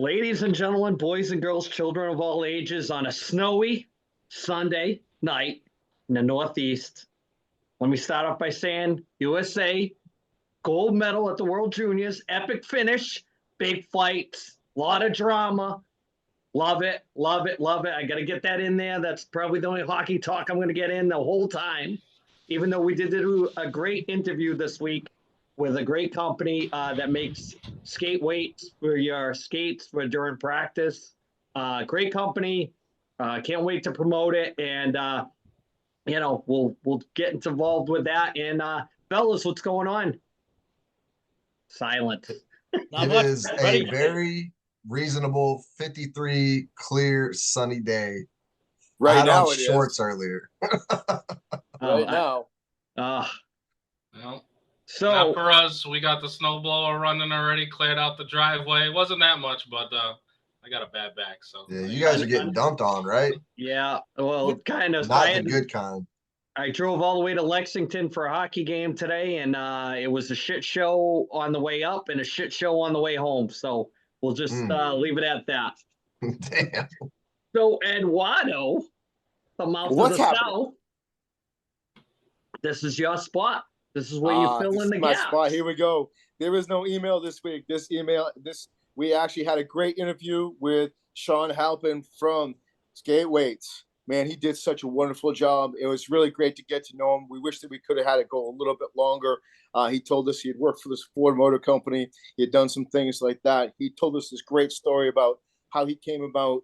Ladies and gentlemen, boys and girls, children of all ages, on a snowy Sunday night in the Northeast. Let me start off by saying USA, gold medal at the World Juniors, epic finish, big fights, a lot of drama. Love it, love it, love it. I got to get that in there. That's probably the only hockey talk I'm going to get in the whole time, even though we did do a great interview this week with a great company that makes skate weights for your skates for during practice. Great company. Can't wait to promote it. And, we'll get involved with that. And fellas, what's going on? Silent. It is a very reasonable 53 clear sunny day. I Right had now on it shorts is. earlier. Right now. Well, So not for us. We got the snowblower running already, cleared out the driveway. It wasn't that much, but I got a bad back. So Yeah, you guys are getting dumped on, right? yeah, well, kind of. Not the good kind. I drove all the way to Lexington for a hockey game today, and it was a shit show on the way up and a shit show on the way home. So we'll just leave it at that. Damn. So Eduardo, the mouth What's of the happening? South, this is your spot. This is where you fill in the my gaps. spot. Here we go. There is no email this week. We actually had a great interview with Sean Halpin from Skate Weights. Man, he did such a wonderful job. It was really great to get to know him. We wish that we could have had it go a little bit longer. He told us he had worked for this Ford Motor Company. He had done some things like that. He told us this great story about how he came about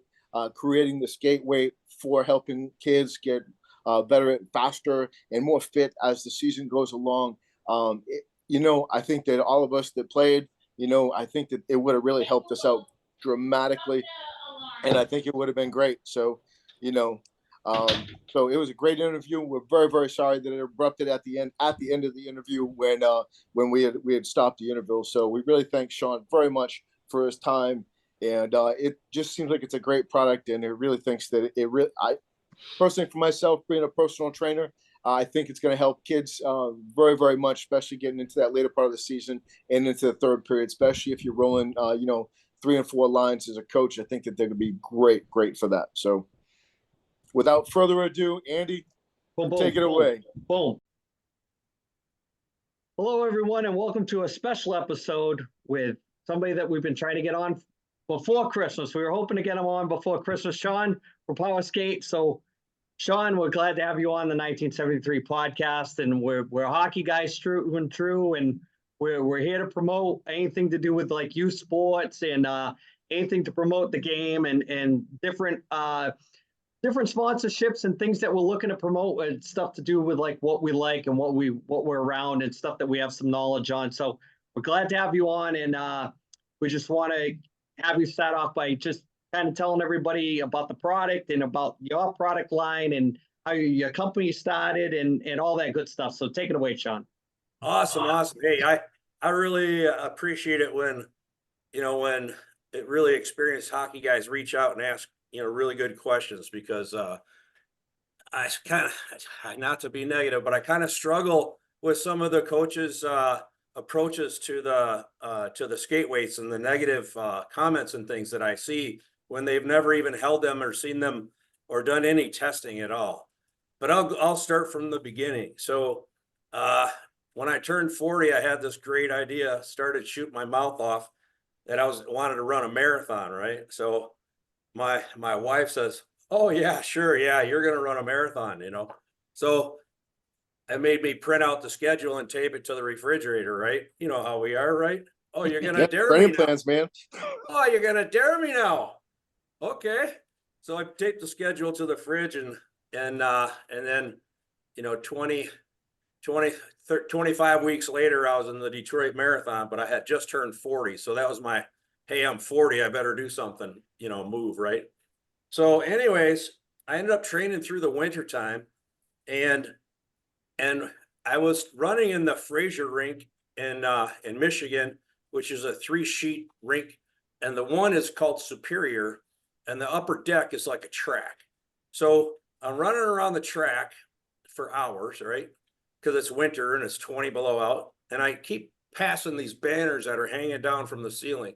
creating the skate weight for helping kids get better, faster, and more fit as the season goes along. I think that all of us that played, I think that it would have really helped us out dramatically, and I think it would have been great. So, so it was a great interview. We're very, very sorry that it erupted at the end of the interview when we had stopped the interview. So we really thank Sean very much for his time, and it just seems like it's a great product, and it really thinks that I personally, for myself, being a personal trainer, I think it's going to help kids very, very much, especially getting into that later part of the season and into the third period, especially if you're rolling, 3 and 4 lines as a coach. I think that they're going to be great for that. So without further ado, Andy, take it away. Boom. Hello, everyone, and welcome to a special episode with somebody that we've been trying to get on before Christmas. We were hoping to get him on before Christmas, Sean, for PowerSk8r. So Sean, we're glad to have you on the 1973 podcast, and we're hockey guys through and through, and we're here to promote anything to do with like youth sports and anything to promote the game and different sponsorships and things that we're looking to promote and stuff to do with like what we like and what we're around and stuff that we have some knowledge on. So we're glad to have you on, and we just want to have you start off by just kind of telling everybody about the product and about your product line and how your company started and all that good stuff. So take it away, Sean. Awesome. Hey, I really appreciate it when it really experienced hockey guys reach out and ask, really good questions, because I kind of, not to be negative, but I kind of struggle with some of the coaches' approaches to the skate weights and the negative comments and things that I see when they've never even held them or seen them or done any testing at all. But I'll start from the beginning. So when I turned 40, I had this great idea, started shooting my mouth off, that I wanted to run a marathon, right? So my wife says, "Oh yeah, sure, yeah, you're gonna run a marathon," So it made me print out the schedule and tape it to the refrigerator, right? You know how we are, right? Oh, you're gonna dare me now. Plans, man. Oh, you're gonna dare me now. Okay. So I taped the schedule to the fridge and then 25 weeks later, I was in the Detroit Marathon, but I had just turned 40. So that was my, hey, I'm 40, I better do something, move, right? So anyways, I ended up training through the winter time, and I was running in the Fraser rink in Michigan, which is a 3-sheet rink, and the one is called Superior, and the upper deck is like a track. So I'm running around the track for hours, right? Because it's winter and it's 20 below out. And I keep passing these banners that are hanging down from the ceiling.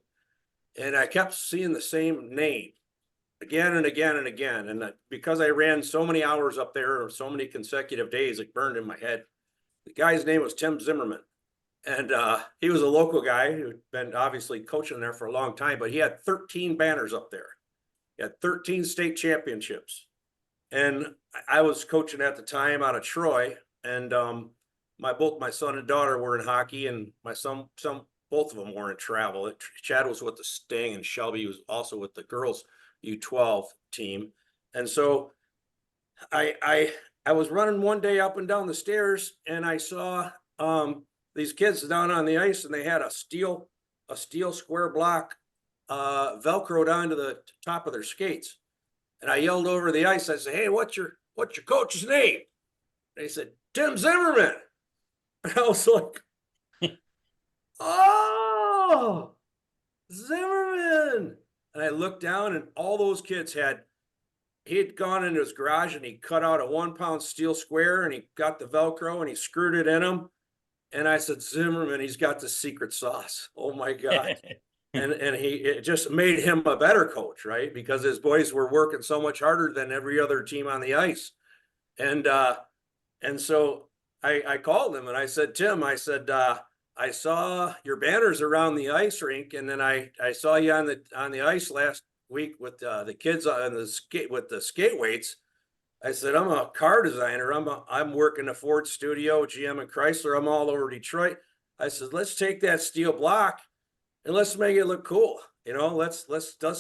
and I kept seeing the same name again and again and again. And because I ran so many hours up there, or so many consecutive days, it burned in my head. The guy's name was Tim Zimmerman. And he was a local guy who'd been obviously coaching there for a long time, but he had 13 banners up there. He had 13 state championships. And I was coaching at the time out of Troy, and both my son and daughter were in hockey, and my son, both of them were in travel. Chad was with the Sting, and Shelby was also with the girls U12 team. And so I was running one day up and down the stairs, and I saw these kids down on the ice, and they had a steel square block velcroed onto the top of their skates. And I yelled over the ice. I said, "Hey, what's your coach's name?" And they said, "Tim Zimmerman." And I was like, "Oh, Zimmerman." And I looked down, and all those kids he had gone into his garage and he cut out a 1 pound steel square, and he got the Velcro and he screwed it in them. And I said, "Zimmerman, he's got the secret sauce." Oh my God. And it just made him a better coach, right? Because his boys were working so much harder than every other team on the ice. And so I called him and I said, "Tim," I said, "I saw your banners around the ice rink, and then I saw you on the ice last week with the kids on the skate weights." I said, "I'm a car designer. I'm working a Ford studio, GM and Chrysler. I'm all over Detroit." I said, "Let's take that steel block and let's make it look cool. Let's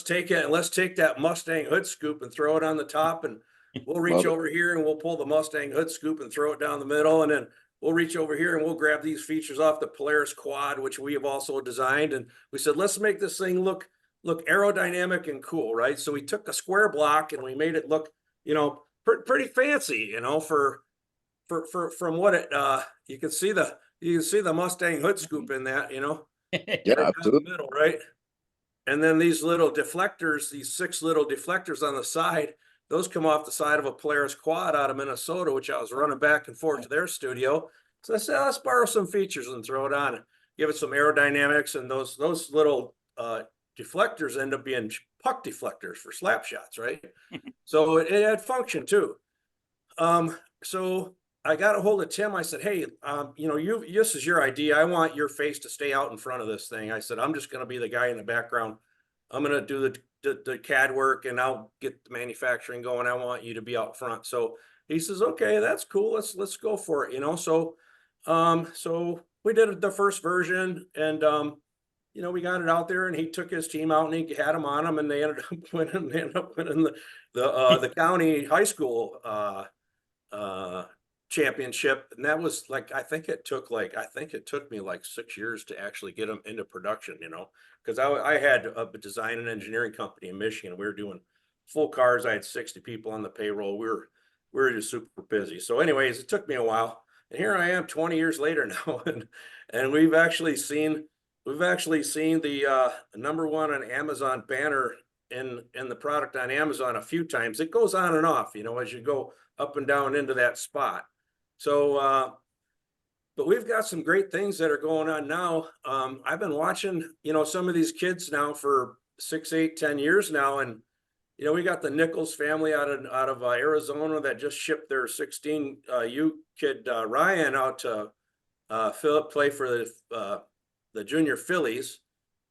take it, and let's take that Mustang hood scoop and throw it on the top, and we'll reach over here and we'll pull the Mustang hood scoop and throw it down the middle, and then we'll reach over here and we'll grab these features off the Polaris quad, which we have also designed." And we said, let's make this thing look aerodynamic and cool, right? So we took a square block and we made it look, pretty fancy, from what it you can see the Mustang hood scoop in that, Yeah, right down the absolutely. middle, right? And then these little deflectors, these 6 little deflectors on the side, those come off the side of a Polaris quad out of Minnesota, which I was running back and forth to their studio. So I said, let's borrow some features and throw it on, give it some aerodynamics. And those little deflectors end up being puck deflectors for slap shots, right? So it had function too. So I got a hold of Tim. I said, "Hey, this is your idea. I want your face to stay out in front of this thing." I said, "I'm just going to be the guy in the background. I'm going to do the CAD work, and I'll get the manufacturing going. I want you to be out front." So he says, "Okay, that's cool. Let's go for it." So we did the first version, and we got it out there, and he took his team out and he had them on them, and they ended up winning the county high school championship. And that was I think it took me like 6 years to actually get them into production, because I had a design and engineering company in Michigan. We were doing full cars. I had 60 people on the payroll. We were just super busy. So anyways, it took me a while, and here I am 20 years later now. And we've actually seen the #1 on Amazon banner in the product on Amazon a few times. It goes on and off, as you go up and down into that spot. So, but we've got some great things that are going on now. I've been watching, some of these kids now for 6, 8, 10 years now. And, we got the Nichols family out of Arizona that just shipped their 16 U kid Ryan out to play for the junior Phillies.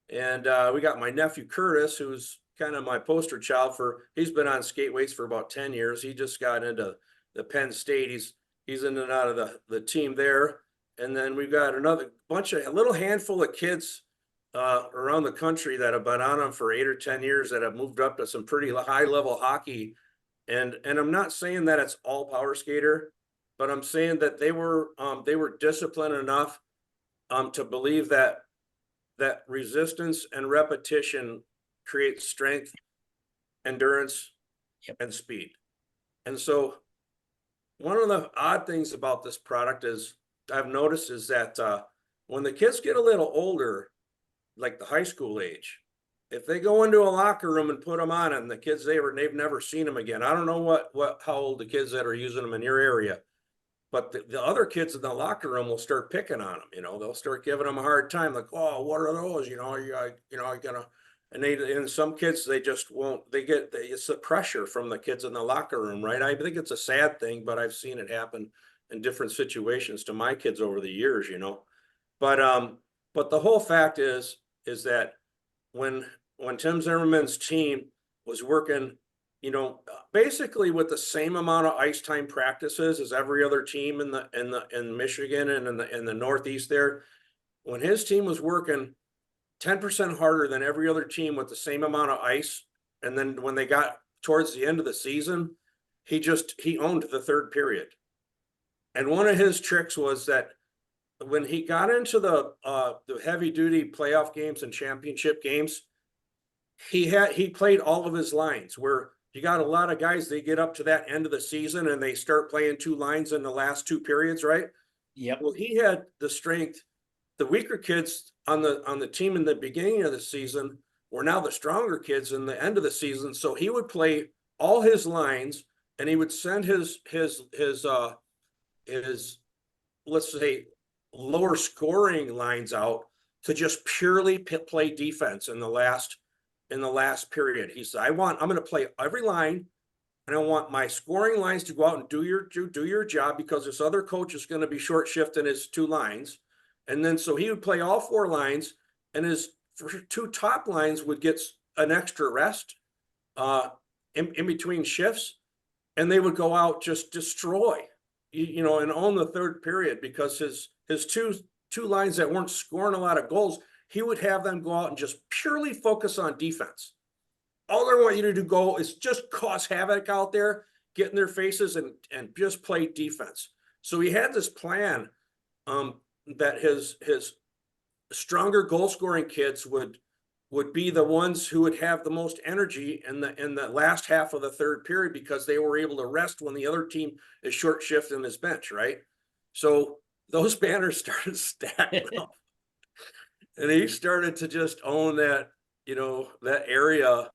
And we got my nephew Curtis, who's kind of my poster child he's been on skate weights for about 10 years. He just got into the Penn State. He's in and out of the team there. And then we've got a little handful of kids around the country that have been on them for 8 or 10 years that have moved up to some pretty high level hockey. And I'm not saying that it's all PowerSk8r, but I'm saying that they were disciplined enough to believe that resistance and repetition creates strength, endurance, and speed. And so one of the odd things about this product I've noticed is that when the kids get a little older, like the high school age, if they go into a locker room and put them on, and the kids they've never seen them again. I don't know how old the kids that are using them in your area, but the other kids in the locker room will start picking on them. They'll start giving them a hard time, like, "Oh, what are those? Are you gonna?" And some kids, they just won't, it's the pressure from the kids in the locker room, right? I think it's a sad thing, but I've seen it happen in different situations to my kids over the years, you know. But the whole fact is that when Tim Zimmerman's team was working, you know, basically with the same amount of ice time practices as every other team in Michigan and in the Northeast there, when his team was working 10% harder than every other team with the same amount of ice, and then when they got towards the end of the season, he owned the third period. And one of his tricks was that when he got into the heavy duty playoff games and championship games, he played all of his lines, where you got a lot of guys, they get up to that end of the season and they start playing two lines in the last two periods, right? Yep. Well, he had the strength. The weaker kids on the team in the beginning of the season were now the stronger kids in the end of the season. So he would play all his lines, and he would send his let's say lower scoring lines out to just purely play defense in the last period. He said, I'm going to play every line, and I want my scoring lines to go out and do your job, because this other coach is going to be short shifting his two lines. And then so he would play all four lines, and his two top lines would get an extra rest in between shifts, and they would go out, just destroy, you know, and own the third period, because his two lines that weren't scoring a lot of goals, he would have them go out and just purely focus on defense. All they want you to do is just cause havoc out there, get in their faces, and just play defense. So he had this plan that his stronger goal scoring kids would be the ones who would have the most energy in the last half of the third period, because they were able to rest when the other team is short shift in his bench, right? So those banners started stacking up, and he started to just own that, you know, that area.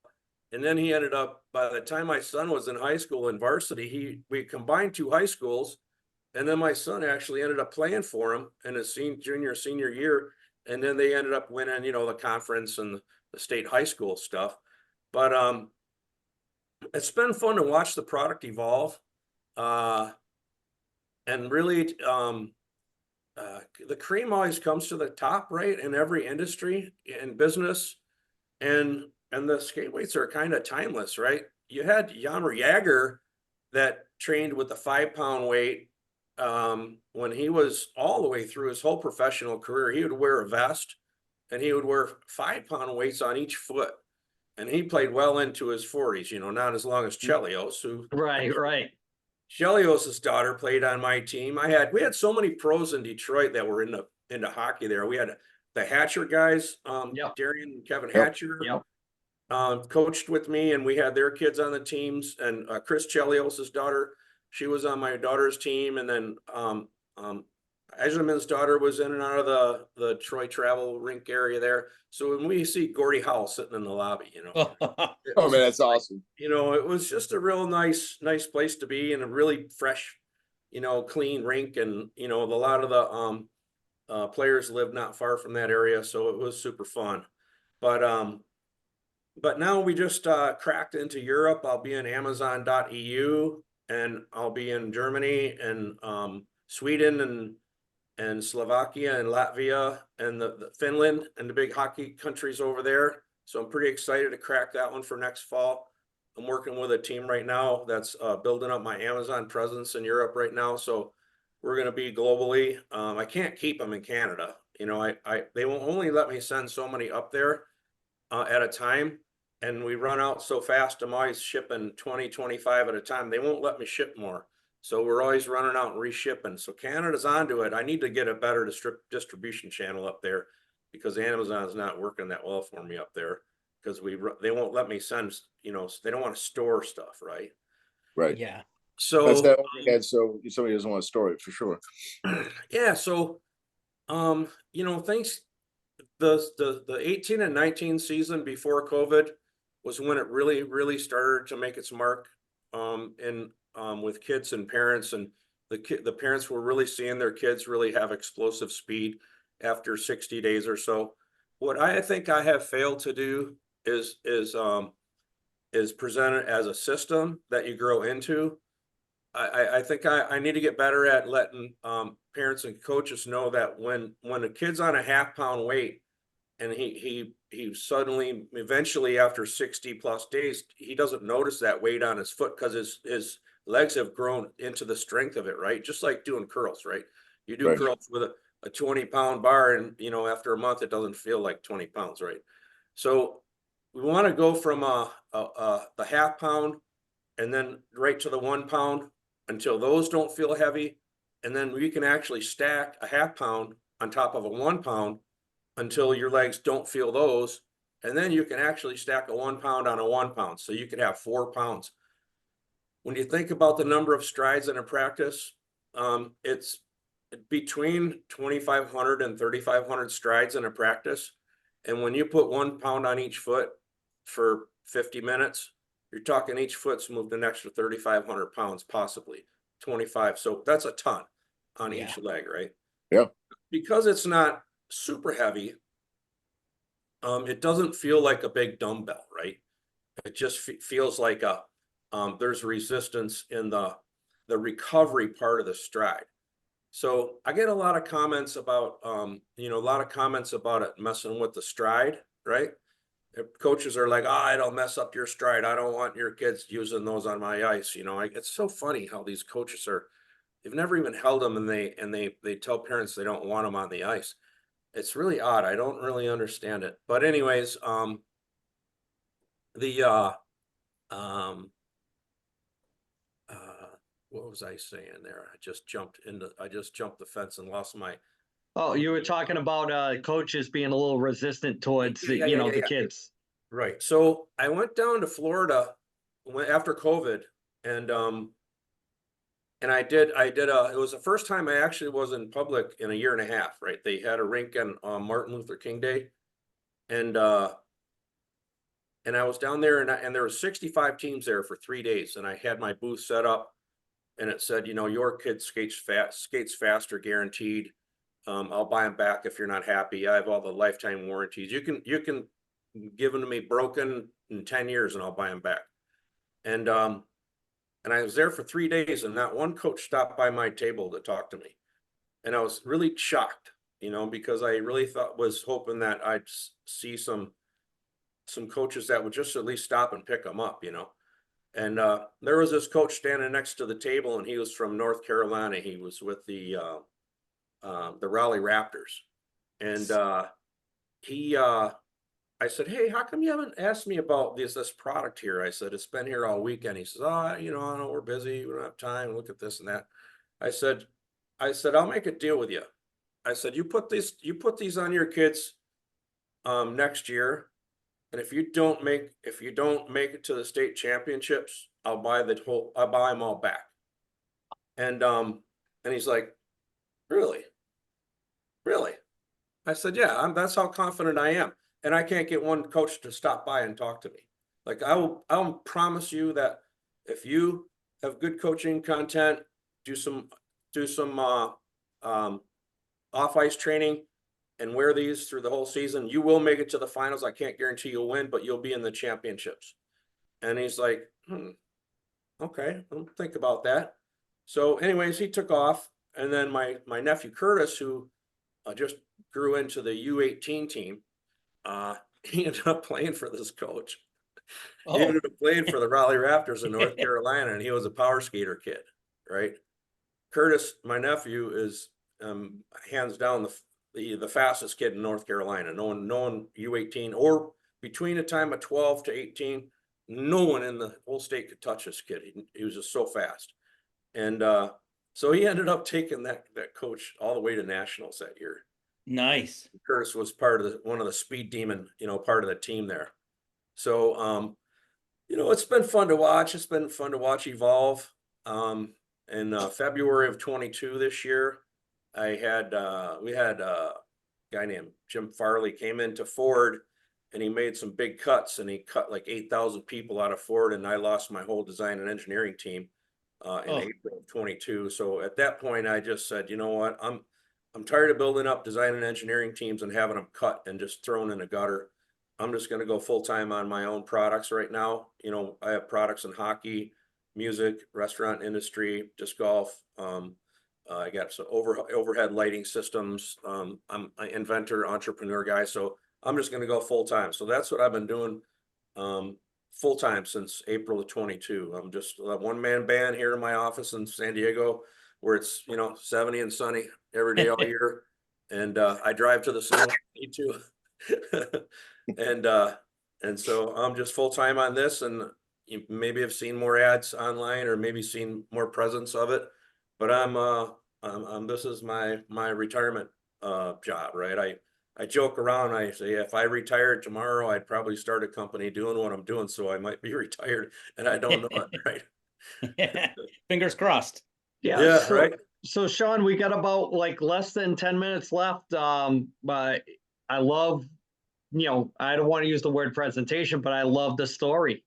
And then he ended up, by the time my son was in high school in varsity, we combined two high schools. And then my son actually ended up playing for him in his senior year. And then they ended up winning, you know, the conference and the state high school stuff. But it's been fun to watch the product evolve. And really, the cream always comes to the top, right? In every industry and business. And the skate weights are kind of timeless, right? You had Yammer Yager that trained with the 5-pound weight. When he was all the way through his whole professional career, he would wear a vest, and he would wear 5-pound weights on each foot. And he played well into his 40s, you know, not as long as Chelios, who Right. Chelios's daughter played on my team. We had so many pros in Detroit that were into hockey there. We had the Hatcher guys, Yep. Darian and Kevin Yep. Hatcher. Yep. Coached with me, and we had their kids on the teams, and Chris Chelios's daughter, she was on my daughter's team. And then Eisenman's daughter was in and out of the Troy travel rink area there. So when we see Gordie Howe sitting in the lobby, you know, Oh man, that's awesome. you know, it was just a real nice place to be, and a really fresh, you know, clean rink. And, you know, a lot of the players live not far from that area. So it was super fun. But now we just cracked into Europe. I'll be in Amazon.eu, and I'll be in Germany and Sweden and Slovakia and Latvia and the Finland and the big hockey countries over there. So I'm pretty excited to crack that one for next fall. I'm working with a team right now that's building up my Amazon presence in Europe right now. So we're going to be globally. I can't keep them in Canada. You know, they won't only let me send so many up there at a time. And we run out so fast. I'm always shipping 20, 25 at a time. They won't let me ship more. So we're always running out and reshipping. So Canada's onto it. I need to get a better distribution channel up there, because Amazon's not working that well for me up there, because they won't let me send, you know, they don't want to store stuff, right? Right. Yeah. So That's that overhead. So somebody doesn't want to store it for sure. yeah. So, you know, thanks. The 18 and 19 season before COVID was when it really started to make its mark with kids and parents, and the parents were really seeing their kids really have explosive speed after 60 days or so. What I think I have failed to do is presented as a system that you grow into. I think I need to get better at letting parents and coaches know that when a kid's on a half-pound weight and he suddenly eventually after 60 plus days he doesn't notice that weight on his foot because his legs have grown into the strength of it, right? Just like doing curls, right? You do Right. curls with a 20-pound bar, and after a month it doesn't feel like 20 pounds, right? So we want to go from the half pound and then right to the 1 pound until those don't feel heavy. And then we can actually stack a half pound on top of a 1 pound until your legs don't feel those. And then you can actually stack a 1 pound on a 1 pound. So you could have 4 pounds. When you think about the number of strides in a practice, it's between 2,500 and 3,500 strides in a practice. And when you put 1 pound on each foot for 50 minutes, you're talking each foot's moved an extra 3,500 pounds, possibly 25. So that's a ton on each leg, right? Yeah. Because it's not super heavy, it doesn't feel like a big dumbbell, right? It just feels like there's resistance in the recovery part of the stride. So I get a lot of comments about, it messing with the stride, right? If coaches are like, it'll mess up your stride. I don't want your kids using those on my ice. It's so funny how these coaches they've never even held them, and they tell parents they don't want them on the ice. It's really odd. I don't really understand it. But anyways, what was I saying there? I just jumped the fence and lost my. Oh, you were talking about coaches being a little resistant towards the kids. Right. So I went down to Florida after COVID, and I did it was the first time I actually was in public in a year and a half, right? They had a rink on Martin Luther King Day, and I was down there, and there were 65 teams there for 3 days, and I had my booth set up, and it said, your kid skates faster, guaranteed. I'll buy them back if you're not happy. I have all the lifetime warranties. You can give them to me broken in 10 years and I'll buy them back. And I was there for 3 days, and not one coach stopped by my table to talk to me. And I was really shocked, because I really was hoping that I'd see some coaches that would just at least stop and pick them up, And there was this coach standing next to the table, and he was from North Carolina. He was with the Raleigh Raptors. And I said, hey, how come you haven't asked me about this product here? I said, it's been here all weekend. He says, I know we're busy. We don't have time. Look at this and that. I said, I'll make a deal with you. I said, you put these on your kids next year. And if you don't make it to the state championships, I'll buy them all back. And he's like, really? I said, yeah, that's how confident I am. And I can't get one coach to stop by and talk to me. Like I'll promise you that if you have good coaching content, do some off ice training, and wear these through the whole season, you will make it to the finals. I can't guarantee you'll win, but you'll be in the championships. And he's like, okay, I'll think about that. So anyways, he took off. And then my nephew Curtis, who just grew into the U18 team, he ended up playing for this coach. He ended up playing for the Raleigh Raptors in North Carolina, and he was a PowerSk8r kid, right? Curtis, my nephew, is hands down the fastest kid in North Carolina. No one U18 or between the time of 12 to 18, no one in the whole state could touch this kid. He was just so fast. And so he ended up taking that coach all the way to nationals that year. Nice. Curtis was part of one of the speed demon, part of the team there. So, it's been fun to watch. It's been fun to watch evolve. In February of 22 this year, we had a guy named Jim Farley came into Ford, and he made some big cuts, and he cut like 8,000 people out of Ford, and I lost my whole design and engineering team in April of 22. So at that point, I just said, you know what, I'm tired of building up design and engineering teams and having them cut and just thrown in a gutter. I'm just going to go full time on my own products right now. You know, I have products in hockey, music, restaurant industry, disc golf. I got some overhead lighting systems. I'm an inventor, entrepreneur guy, so I'm just going to go full time. So that's what I've been doing full time since April of 22. I'm just a one man band here in my office in San Diego, where it's 70 and sunny every day all year, and I drive to the snow if I need to. And so I'm just full time on this, and you maybe have seen more ads online or maybe seen more presence of it, but I'm this is my retirement job, right? I joke around. I say if I retired tomorrow, I'd probably start a company doing what I'm doing, so I might be retired and I don't know it, right? Fingers crossed. Yeah, so, right. So Sean, we got about like less than 10 minutes left. But I love, I don't want to use the word presentation, but I love the story.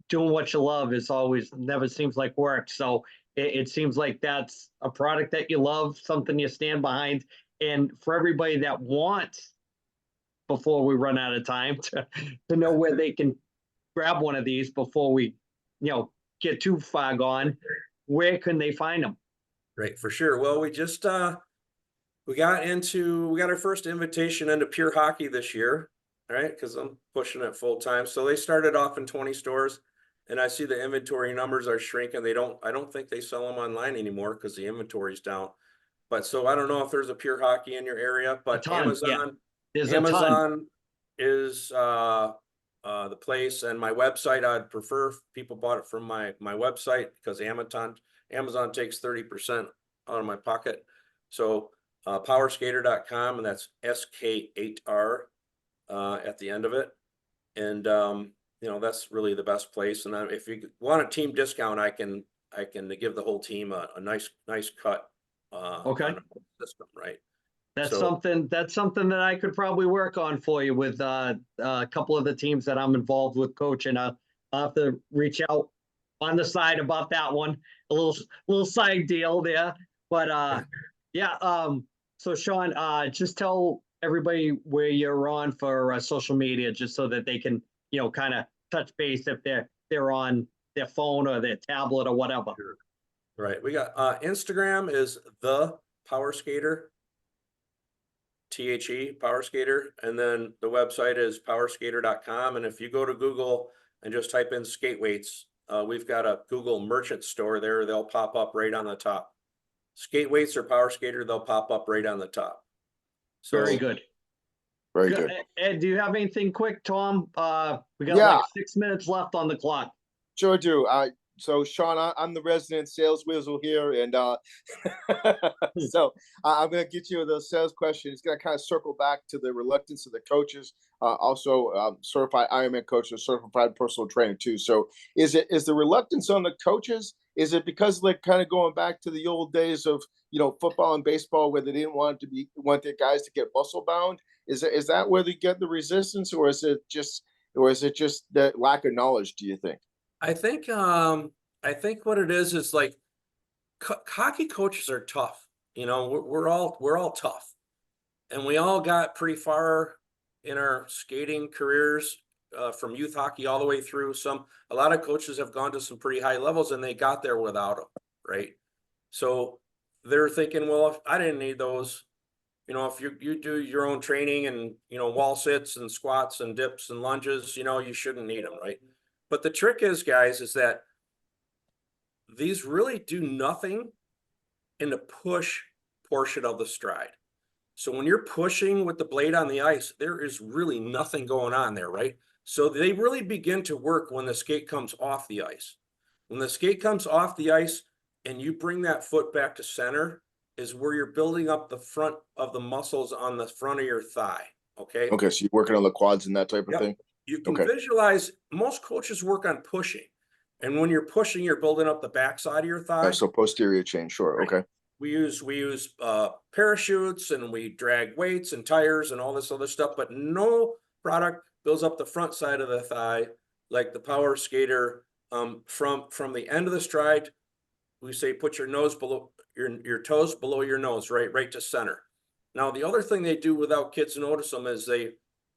Doing what you love is always never seems like work. So it seems like that's a product that you love, something you stand behind. And for everybody that wants, before we run out of time, to know where they can grab one of these before we, get too far gone, where can they find them? Right, for sure. Well, we just we got our first invitation into Pure Hockey this year, right? Because I'm pushing it full time. So they started off in 20 stores, and I see the inventory numbers are shrinking. I don't think they sell them online anymore because the inventory's down. But so I don't know if there's a Pure Hockey in your area, but ton, yeah. Amazon, There's a ton. Amazon is the place, and my website. I'd prefer if people bought it from my website because Amazon takes 30% out of my pocket. So PowerSk8r.com, and that's SK8R at the end of it. And that's really the best place. And if you want a team discount, I can give the whole team a nice cut Okay. on the system, right? That's So- something that I could probably work on for you with a couple of the teams that I'm involved with coaching. I'll have to reach out on the side about that one. A little side deal there. But yeah, so Sean, just tell everybody where you're on for social media, just so that they can, kind of touch base if they're on their phone or their tablet or whatever. Sure. Right. We got Instagram is the PowerSk8r. PowerSk8r, and then the website is PowerSk8r.com. And if you go to Google and just type in skate weights, we've got a Google merchant store there. They'll pop up right on the top. Skate weights or PowerSk8r, they'll pop up right on the top. So Very good. Very good. Ed, do you have anything quick, Tom? We got Yeah. like 6 minutes left on the clock. Sure do. So Sean, I'm the resident sales whistle here, and so I'm going to get you the sales question. It's going to kind of circle back to the reluctance of the coaches, also certified Ironman coach and certified personal trainer too. So is the reluctance on the coaches? Is it because like kind of going back to the old days of football and baseball where they didn't want their guys to get muscle bound? Is that where they get the resistance, or is it just that lack of knowledge? Do you think? I think what it is like hockey coaches are tough. We're all tough, and we all got pretty far in our skating careers from youth hockey all the way through. A lot of coaches have gone to some pretty high levels, and they got there without them, right? So they're thinking, well, if I didn't need those, if you do your own training and wall sits and squats and dips and lunges, you shouldn't need them, right? But the trick is, guys, is that these really do nothing in the push portion of the stride. So when you're pushing with the blade on the ice, there is really nothing going on there, right? So they really begin to work when the skate comes off the ice. When the skate comes off the ice and you bring that foot back to center is where you're building up the front of the muscles on the front of your thigh, okay? Okay, so you're working on the quads and that type of Yep. thing? You can Okay. visualize, most coaches work on pushing. And when you're pushing, you're building up the backside of your thigh. So posterior chain, sure. Right. Okay. We use parachutes, and we drag weights and tires and all this other stuff, but no product builds up the front side of the thigh like the PowerSk8r. From the end of the stride, we say put your nose below your toes below your nose, right to center. Now the other thing they do without kids notice them is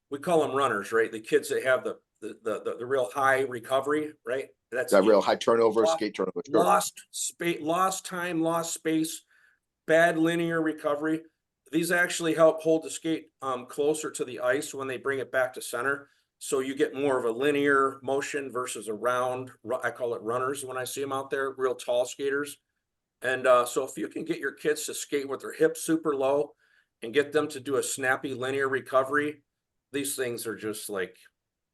we call them runners, right? The kids that have the real high recovery, right? That's That real high turnover, skate turnover. Sure. lost space, lost time, lost space, bad linear recovery. These actually help hold the skate closer to the ice when they bring it back to center. So you get more of a linear motion versus a round. I call it runners when I see them out there, real tall skaters. And so if you can get your kids to skate with their hips super low and get them to do a snappy linear recovery, these things are just like,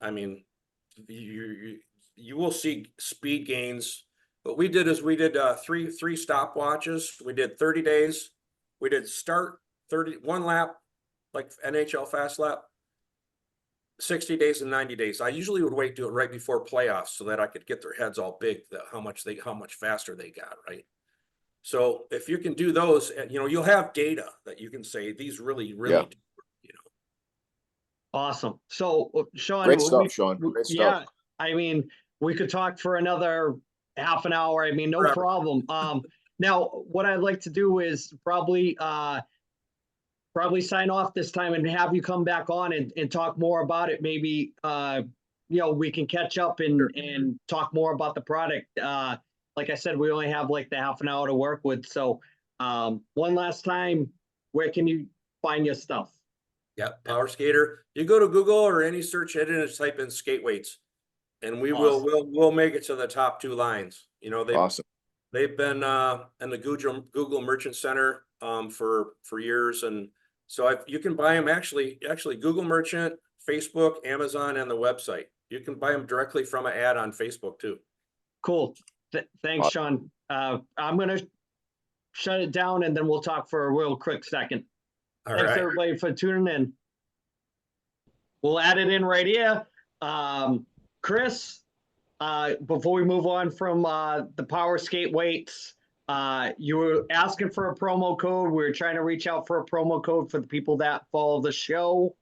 I mean, you will see speed gains. What we did is we did three stopwatches. We did 30 days. We did start 31 lap, like NHL fast lap, 60 days and 90 days. I usually would wait, do it right before playoffs so that I could get their heads all big, how much faster they got, right? So if you can do those, and you'll have data that you can say these really do, Awesome. So, Sean, Great stuff, Sean. Great yeah, stuff. I mean, we could talk for another half an hour. I mean, no Forever. problem. Now what I'd like to do is probably sign off this time and have you come back on and talk more about it. Maybe we can catch up and talk more about the product. Like I said, we only have like the half an hour to work with. So one last time, where can you find your stuff? Yeah, PowerSk8r. You go to Google or any search engine and just type in skate weights, and we'll make it to the top 2 lines. Awesome. They've been in the Google Merchant Center for years, and so you can buy them actually Google Merchant, Facebook, Amazon, and the website. You can buy them directly from an ad on Facebook too. Cool. Thanks, Sean. I'm gonna shut it down and then we'll talk for a real quick second. All Thanks right. everybody for tuning in. We'll add it in right here. Chris, before we move on from the PowerSk8 weights, you were asking for a promo code. We were trying to reach out for a promo code for the people that follow the show.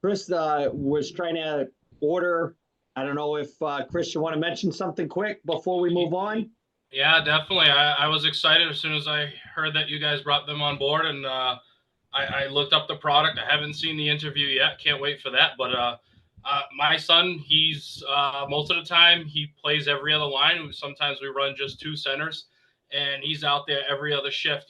Chris was trying to order. I don't know if Chris, you want to mention something quick before we move on? Yeah, definitely. I was excited as soon as I heard that you guys brought them on board, and I looked up the product. I haven't seen the interview yet. Can't wait for that. But my son, he's most of the time he plays every other line. Sometimes we run just 2 centers, and he's out there every other shift.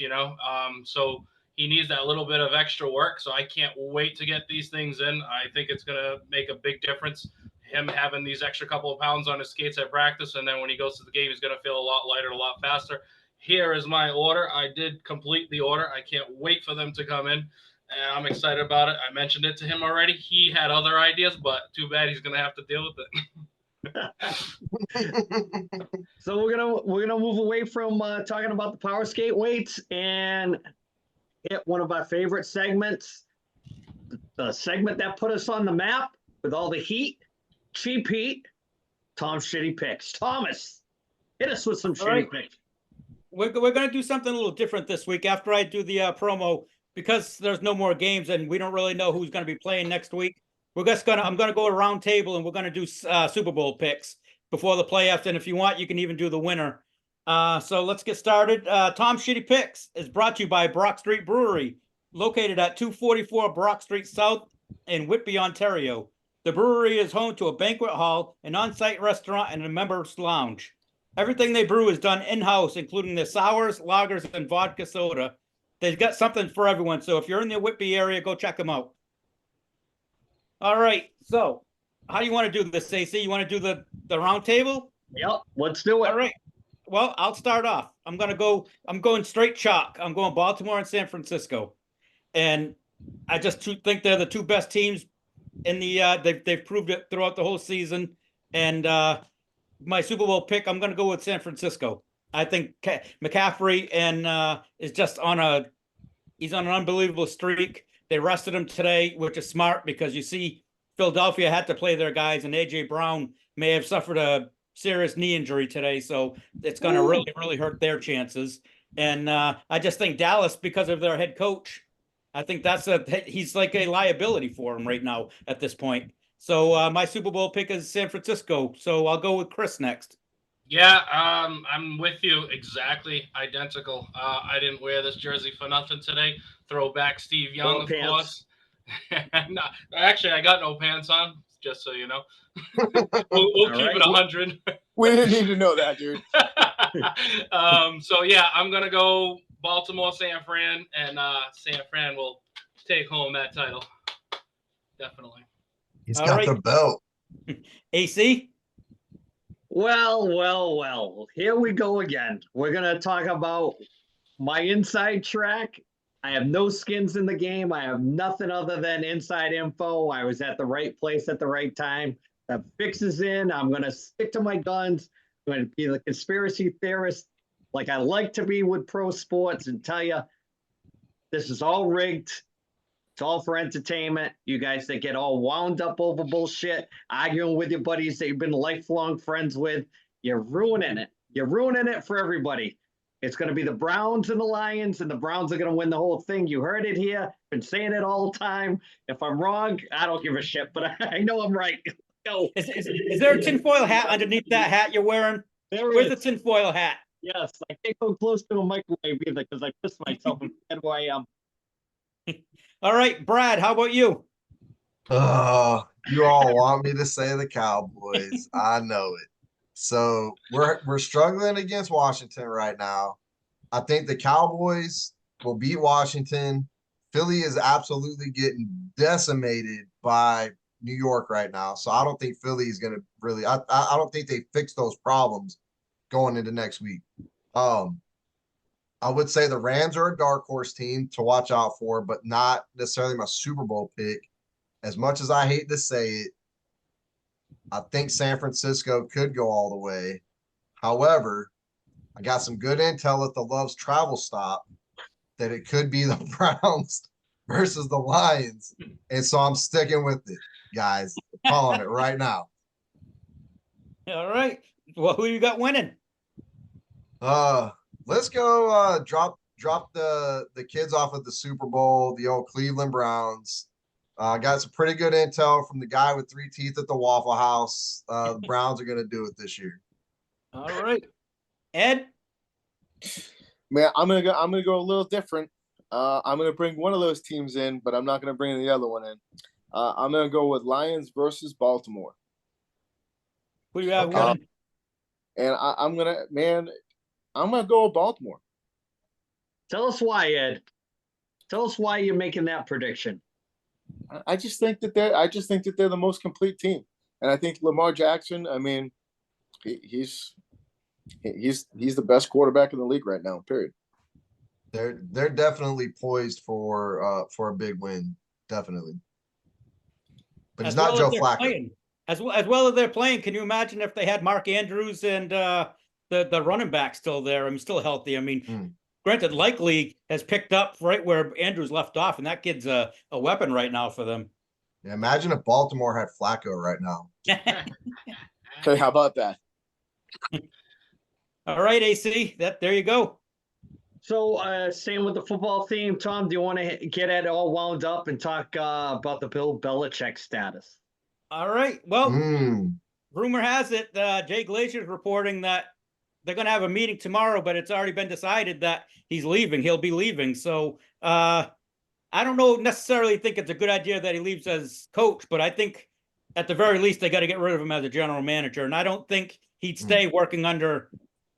So he needs that little bit of extra work. So I can't wait to get these things in. I think it's gonna make a big difference. Him having these extra couple of pounds on his skates at practice, and then when he goes to the game, he's going to feel a lot lighter, a lot faster. Here is my order. I did complete the order. I can't wait for them to come in, and I'm excited about it. I mentioned it to him already. He had other ideas, but too bad he's going to have to deal with it. So we're gonna move away from talking about the PowerSk8 weights and hit one of our favorite segments, the segment that put us on the map with all the heat. Cheap heat, Tom's shitty picks. Thomas, hit us with some shitty picks. We're going to do something a little different this week after I do the promo, because there's no more games and we don't really know who's going to be playing next week. I'm going to go to round table and we're going to do Super Bowl picks before the playoffs. And if you want, you can even do the winner. So let's get started. Tom's shitty picks is brought to you by Brock Street Brewery, located at 244 Brock Street South in Whitby, Ontario. The brewery is home to a banquet hall, an on-site restaurant, and a members' lounge. Everything they brew is done in-house, including their sours, lagers, and vodka soda. They've got something for everyone, so if you're in the Whitby area, go check them out. All right, so how do you want to do this, Stacey? You want to do the round table? Yep, let's do it. All right. Well, I'll start off. I'm going straight chalk. I'm going Baltimore and San Francisco. And I just think they're the 2 best teams in the they've proved it throughout the whole season. And my Super Bowl pick, I'm going to go with San Francisco. I think McCaffrey is just he's on an unbelievable streak. They rested him today, which is smart because you see Philadelphia had to play their guys, and AJ Brown may have suffered a serious knee injury today, so it's going to really hurt their chances. And I just think Dallas, because of their head coach, I think he's like a liability for him right now at this point. So my Super Bowl pick is San Francisco. So I'll go with Chris next. Yeah, I'm with you. Exactly identical. I didn't wear this jersey for nothing today. Throwback Steve Young, of course. No, actually, I got no pants on, just so you know. We'll All keep right. it 100. We didn't need to know that, dude. So yeah, I'm gonna go Baltimore, San Fran, and San Fran will take home that title. Definitely. He's All got right. the belt. AC. Well. Here we go again. We're gonna talk about my inside track. I have no skins in the game. I have nothing other than inside info. I was at the right place at the right time. The fix is in. I'm gonna stick to my guns. I'm gonna be the conspiracy theorist like I like to be with pro sports and tell you this is all rigged. It's all for entertainment. You guys that get all wound up over bullshit, arguing with your buddies that you've been lifelong friends with, you're ruining it. You're ruining it for everybody. It's going to be the Browns and the Lions, and the Browns are going to win the whole thing. You heard it here. Been saying it all the time. If I'm wrong, I don't give a shit, but I know I'm right. Go. Is there a tinfoil hat underneath that hat you're wearing? Where's the tinfoil hat? Yes, I can't go close to a microwave either because I pissed myself and forget who I am. All right, Brad, how about you? Oh, you all want me to say the Cowboys. I know it. So we're struggling against Washington right now. I think the Cowboys will beat Washington. Philly is absolutely getting decimated by New York right now. So I don't think Philly is going to really, I don't think they fix those problems going into next week. I would say the Rams are a dark horse team to watch out for, but not necessarily my Super Bowl pick. As much as I hate to say it, I think San Francisco could go all the way. However, I got some good intel at the Love's travel stop that it could be the Browns versus the Lions. And so I'm sticking with it, guys. I'm calling it right now. All right. Well, who you got winning? Let's go drop the kids off at the Super Bowl, the old Cleveland Browns. Got some pretty good intel from the guy with 3 teeth at the Waffle House. The Browns are going to do it this year. All right. Ed? Man, I'm gonna go a little different. I'm gonna bring one of those teams in, but I'm not gonna bring the other one in. I'm gonna go with Lions versus Baltimore. Who do you have Okay. winning? And I'm gonna go with Baltimore. Tell us why, Ed. Tell us why you're making that prediction. I just think that they're the most complete team, and I think Lamar Jackson. I mean, he's the best quarterback in the league right now. Period. They're definitely poised for a big win, definitely. But he's not Joe Flacco. As well as they're playing, can you imagine if they had Mark Andrews and the running back still there? I mean, still healthy. I mean, granted, Likely has picked up right where Andrews left off, and that kid's a weapon right now for them. Yeah, imagine if Baltimore had Flacco right now. Okay, how about that? All right, AC, there you go. So, same with the football theme, Tom. Do you want to get it all wound up and talk about the Bill Belichick status? All right. Well, rumor has it Jay Glazier's reporting that they're going to have a meeting tomorrow, but it's already been decided that he's leaving. He'll be leaving. So I don't necessarily think it's a good idea that he leaves as coach, but I think at the very least they got to get rid of him as a general manager. And I don't think he'd stay working under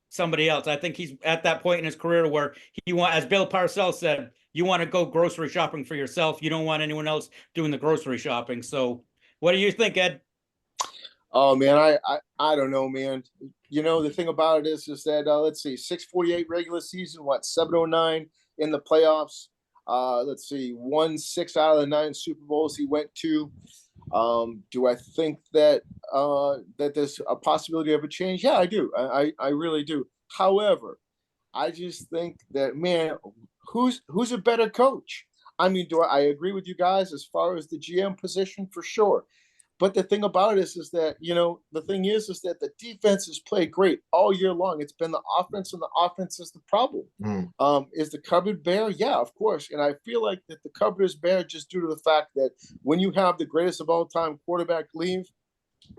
somebody else. I think he's at that point in his career where as Bill Parcells said, you want to go grocery shopping for yourself. You don't want anyone else doing the grocery shopping. So what do you think, Ed? Oh man, I don't know, man. You know, the thing about it is that let's see, 648 regular season, 709 in the playoffs. Let's see, won 6 out of the 9 Super Bowls he went to. Do I think that that there's a possibility of a change? Yeah, I do. I really do. However, I just think that, man, who's a better coach? I mean, I agree with you guys as far as the GM position for sure. But the thing about it is that, you know, the thing is that the defense has played great all year long. It's been the offense, and the offense is the problem. Is the cupboard bare? Yeah, of course. And I feel like that the cupboard is bare just due to the fact that when you have the greatest of all time quarterback leave,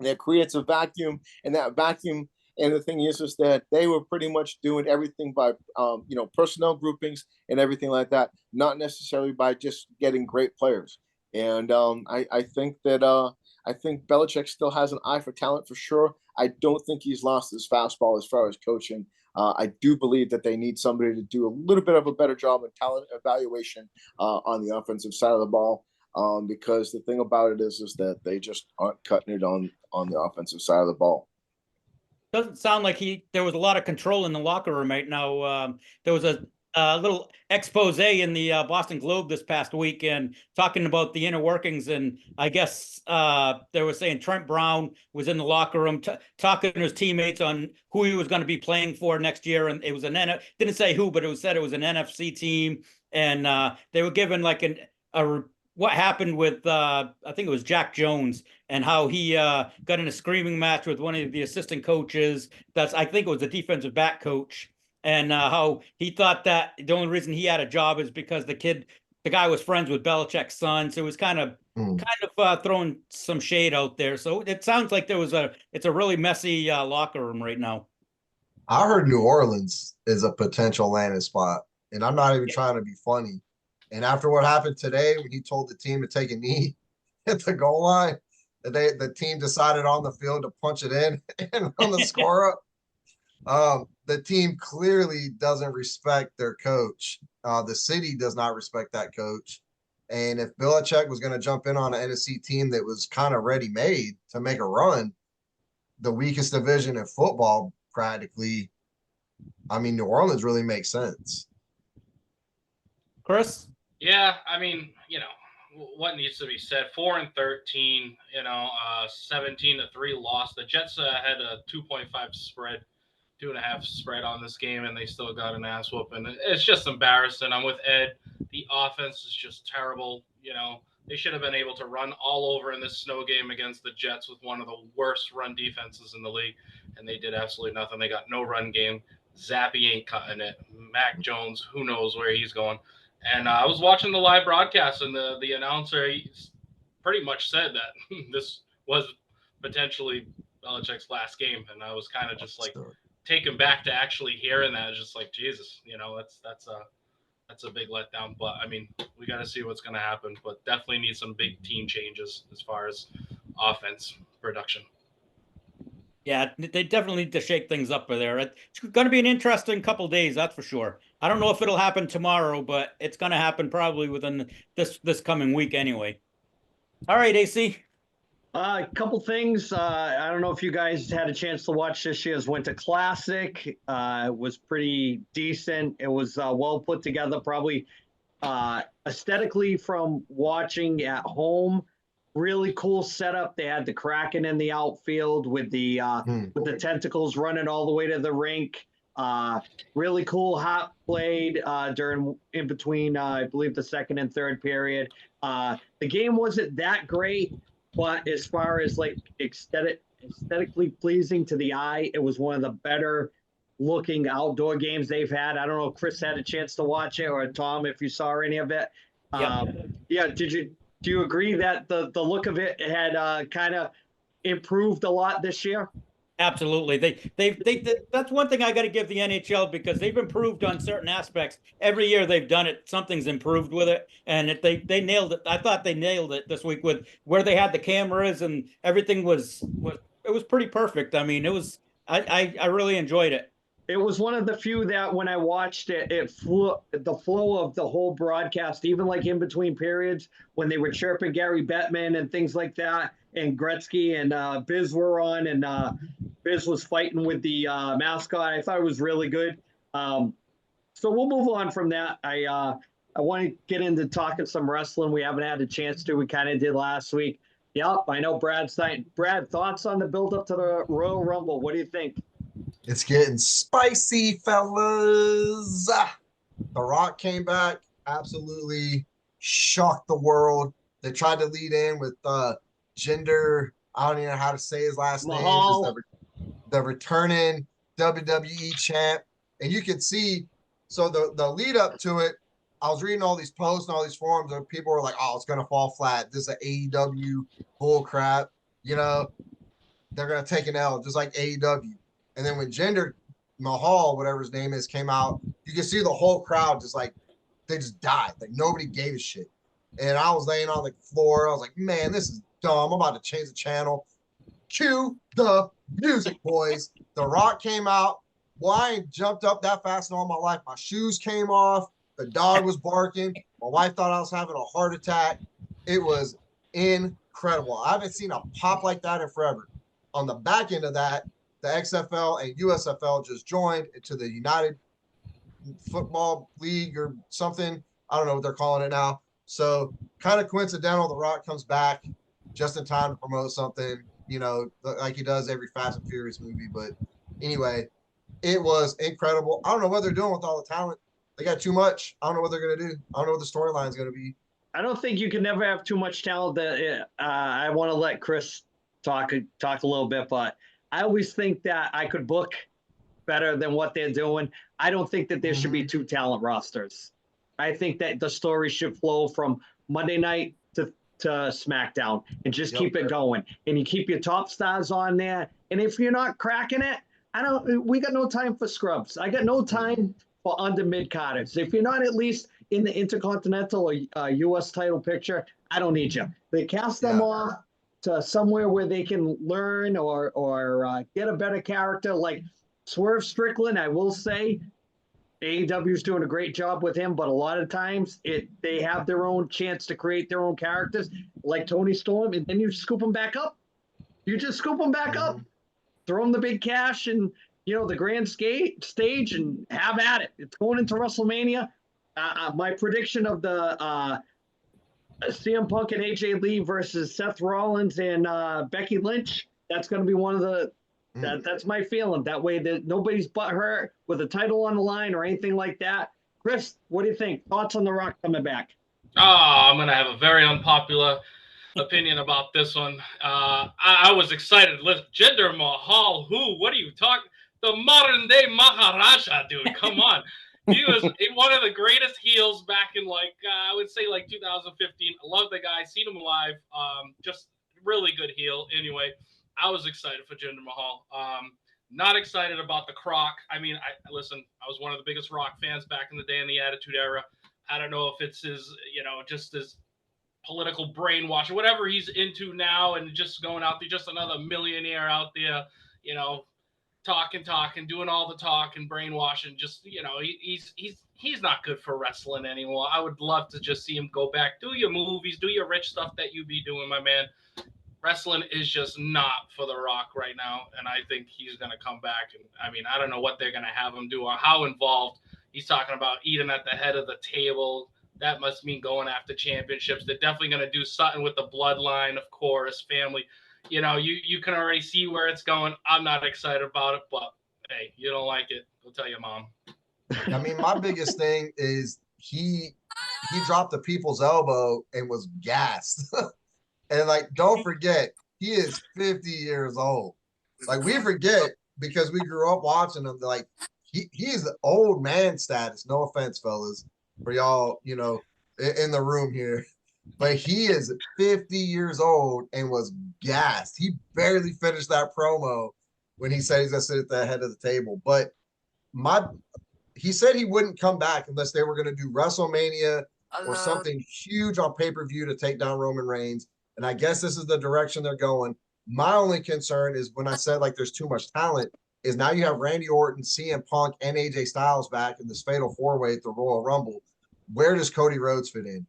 that creates a vacuum, and that vacuum. And the thing is that they were pretty much doing everything by, personnel groupings and everything like that, not necessarily by just getting great players. And I think that I think Belichick still has an eye for talent for sure. I don't think he's lost his fastball as far as coaching. I do believe that they need somebody to do a little bit of a better job of talent evaluation on the offensive side of the ball. Because the thing about it is that they just aren't cutting it on the offensive side of the ball. Doesn't sound like there was a lot of control in the locker room right now. There was a little expose in the Boston Globe this past weekend talking about the inner workings, and I guess they were saying Trent Brown was in the locker room talking to his teammates on who he was going to be playing for next year, and it was didn't say who, but it was said it was an NFC team, and they were given like what happened with I think it was Jack Jones and how he got in a screaming match with one of the assistant coaches. I think it was the defensive back coach, and how he thought that the only reason he had a job is because the guy was friends with Belichick's son. So it was kind of throwing some shade out there. So it sounds like it's a really messy locker room right now. I heard New Orleans is a potential landing spot, and I'm not even trying to be funny. And after what happened today, when he told the team to take a knee at the goal line, the team decided on the field to punch it in and run the score up. The team clearly doesn't respect their coach. The city does not respect that coach. And if Belichick was going to jump in on an NFC team that was kind of ready-made to make a run, the weakest division in football practically, I mean, New Orleans really makes sense. Chris? Yeah, I mean, what needs to be said? 4-13, 17-3 loss. The Jets had a 2.5 spread, 2.5 spread on this game, and they still got an ass whooping. It's just embarrassing. I'm with Ed. The offense is just terrible. They should have been able to run all over in this snow game against the Jets with one of the worst run defenses in the league, and they did absolutely nothing. They got no run game. Zappy ain't cutting it. Mac Jones, who knows where he's going. And I was watching the live broadcast, and the announcer pretty much said that this was potentially Belichick's last game, and I was kind of just like taken back to actually hearing that. It's just like, Jesus, that's a big letdown. But I mean, we got to see what's going to happen. But definitely need some big team changes as far as offense production. Yeah, they definitely need to shake things up for there. It's going to be an interesting couple days, that's for sure. I don't know if it'll happen tomorrow, but it's going to happen probably within this coming week anyway. All right, AC. A couple things. I don't know if you guys had a chance to watch this year's Winter Classic. It was pretty decent. It was well put together, probably aesthetically from watching at home. Really cool setup. They had the Kraken in the outfield with the tentacles running all the way to the rink. Really cool hot played in between I believe the second and third period. The game wasn't that great, but as far as like aesthetically pleasing to the eye, it was one of the better looking outdoor games they've had. I don't know if Chris had a chance to watch it, or Tom, if you saw any of it. Yeah, do you agree that the look of it had kind of improved a lot this year? Absolutely. They that's one thing I got to give the NHL, because they've improved on certain aspects. Every year they've done it, something's improved with it, and they nailed it. I thought they nailed it this week with where they had the cameras, and everything was pretty perfect. I mean, I really enjoyed it. It was one of the few that when I watched it, the flow of the whole broadcast, even like in between periods when they were chirping Gary Bettman and things like that, and Gretzky and Biz were on, and Biz was fighting with the mascot. I thought it was really good. So we'll move on from that. I want to get into talking some wrestling. We haven't had a chance to. We kind of did last week. Yep, I know Brad's saying. Brad, thoughts on the build up to the Royal Rumble? What do you think? It's getting spicy, fellas. The Rock came back, absolutely shocked the world. They tried to lead in with Jinder. I don't even know how to say his last Mahal. name. The returning WWE champ. And you can see, so the lead up to it, I was reading all these posts and all these forums, and people were like, oh, it's going to fall flat. This is an AEW bull crap. They're going to take an L, just like AEW. And then when Jinder Mahal, whatever his name is, came out, you can see the whole crowd just like, they just died. Like nobody gave a shit. and I was laying on the floor. I was like, man, this is dumb. I'm about to change the channel. Cue the music, boys. The Rock came out. Well, I ain't jumped up that fast in all my life. My shoes came off. The dog was barking. My wife thought I was having a heart attack. It was incredible. I haven't seen a pop like that in forever. On the back end of that, the XFL and USFL just joined into the United Football League or something. I don't know what they're calling it now. So kind of coincidental, The Rock comes back just in time to promote something, you know, like he does every Fast and Furious movie. But anyway, it was incredible. I don't know what they're doing with all the talent. They got too much. I don't know what they're going to do. I don't know what the storyline is going to be. I don't think you can never have too much talent. That I want to let Chris talk a little bit, but I always think that I could book better than what they're doing. I don't think that there should be two talent rosters. I think that the story should flow from Monday night to SmackDown and just keep it going. And you keep your top stars on there. And if you're not cracking it, we got no time for scrubs. I got no time for under mid carders. If you're not at least in the Intercontinental or U.S. title picture, I don't need you. They cast them off to somewhere where they can learn or get a better character. Like Swerve Strickland, I will say, AEW is doing a great job with him, but a lot of times they have their own chance to create their own characters, like Tony Storm, and then you scoop them back up. You just scoop them back up, throw them the big cash and, you know, the grand stage and have at it. It's going into WrestleMania. My prediction of the CM Punk and AJ Lee versus Seth Rollins and Becky Lynch, that's going to be one of the that's my feeling. That way that nobody's butthurt with a title on the line or anything like that. Chris, what do you think? Thoughts on The Rock coming back? I'm going to have a very unpopular opinion about this one. I was excited. Jinder Mahal, who? What are you talking? The modern day Maharaja, dude. Come on. He was one of the greatest heels back in I would say 2015. I love the guy. Seen him live. Just really good heel. Anyway, I was excited for Jinder Mahal. Not excited about the Croc. I mean, I was one of the biggest Rock fans back in the day in the Attitude Era. I don't know if it's his, just his political brainwash or whatever he's into now and just going out there, just another millionaire out there, talking, doing all the talk and brainwashing. Just, he's not good for wrestling anymore. I would love to just see him go back, do your movies, do your rich stuff that you be doing, my man. Wrestling is just not for The Rock right now, and I think he's going to come back. And I mean, I don't know what they're going to have him do or how involved. He's talking about eating at the head of the table. That must mean going after championships. They're definitely going to do something with the bloodline, of course, family. You can already see where it's going. I'm not excited about it, but hey, you don't like it, go tell your mom. I mean, my biggest thing is he dropped the people's elbow and was gassed. And don't forget, he is 50 years old. We forget because we grew up watching him. He's the old man status. No offense, fellas, for y'all, in the room here. But he is 50 years old and was gassed. He barely finished that promo when he said he's gonna sit at the head of the table. But he said he wouldn't come back unless they were gonna do WrestleMania or something huge on pay-per-view to take down Roman Reigns. And I guess this is the direction they're going. My only concern is when I said there's too much talent, is now you have Randy Orton, CM Punk, and AJ Styles back in this fatal four-way at the Royal Rumble. Where does Cody Rhodes fit in?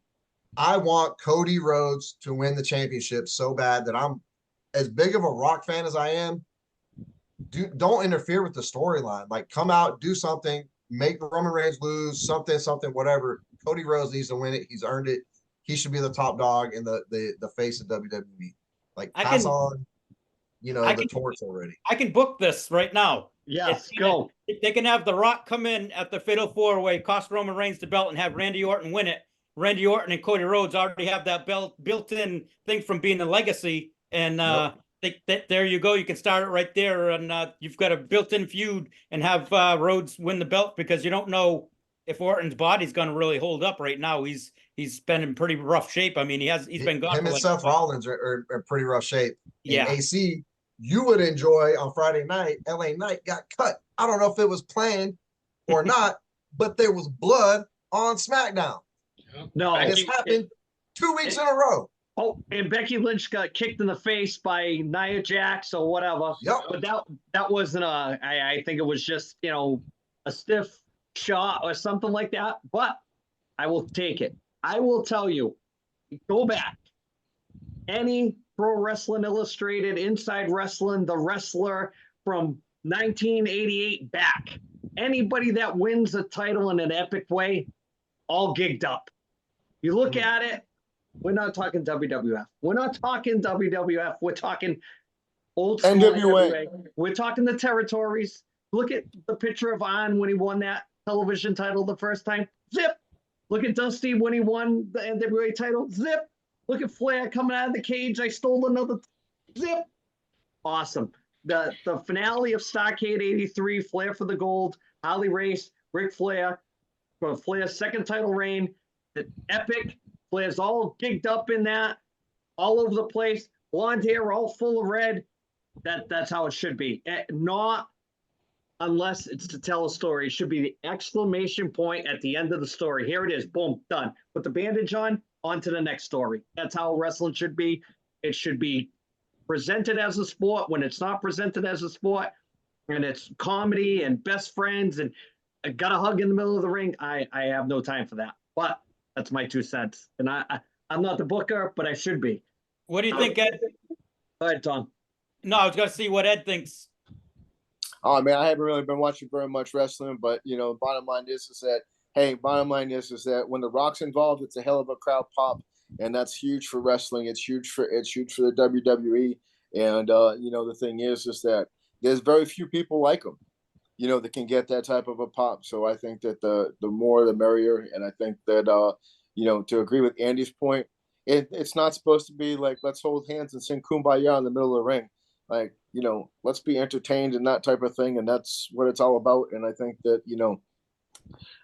I want Cody Rhodes to win the championship so bad that I'm as big of a Rock fan as I am. Don't interfere with the storyline. Come out, do something, make Roman Reigns lose, something, whatever. Cody Rhodes needs to win it. He's earned it. He should be the top dog in the face of WWE. Pass on, the torch already. I can book this right now. Yes, go. They can have The Rock come in at the Fatal 4-Way, cost Roman Reigns the belt, and have Randy Orton win it. Randy Orton and Cody Rhodes already have that belt built-in thing from being the legacy, and there you go. You can start it right there, and you've got a built-in feud, and have Rhodes win the belt, because you don't know if Orton's body's going to really hold up right now. He's been in pretty rough shape. I mean, he's been gone. Him and Seth Rollins are in pretty rough shape. Yeah. And AC, you would enjoy on Friday night. LA Knight got cut. I don't know if it was planned or not, but there was blood on SmackDown. No, this happened 2 weeks in a row. Oh, and Becky Lynch got kicked in the face by Nia Jax or whatever. Yep. But that wasn't I think it was just, a stiff shot or something like that. But I will take it. I will tell you, go back. Any Pro Wrestling Illustrated, Inside Wrestling, The Wrestler from 1988 back. Anybody that wins a title in an epic way, all gigged up. You look at it, we're not talking WWF. We're not talking WWF. We're talking old school NWA. We're talking the territories. Look at the picture of On when he won that television title the first time. Zip. Look at Dusty when he won the NWA title. Zip. Look at Flair coming out of the cage. I stole another. Zip. Awesome. The finale of Starrcade 83, Flair for the gold, Harley Race, Ric Flair, for Flair's second title reign. The epic. Flair's all gigged up in that, all over the place. Blonde hair, all full of red. That's how it should be. Not unless it's to tell a story. It should be the exclamation point at the end of the story. Here it is. Boom, done. Put the bandage on to the next story. That's how wrestling should be. It should be presented as a sport when it's not presented as a sport, and it's comedy and best friends and I got a hug in the middle of the ring. I have no time for that. But that's my 2 cents. And I'm not the booker, but I should be. What do you think, Ed? Go ahead, Tom. No, I was going to see what Ed thinks. Oh man, I haven't really been watching very much wrestling, but bottom line is that when The Rock's involved, it's a hell of a crowd pop, and that's huge for wrestling. It's huge for the WWE, and the thing is that there's very few people like him, that can get that type of a pop. So I think that the more the merrier, and I think that to agree with Andy's point, it's not supposed to be like let's hold hands and sing Kumbaya in the middle of the ring. Like, let's be entertained and that type of thing. And that's what it's all about. And I think that,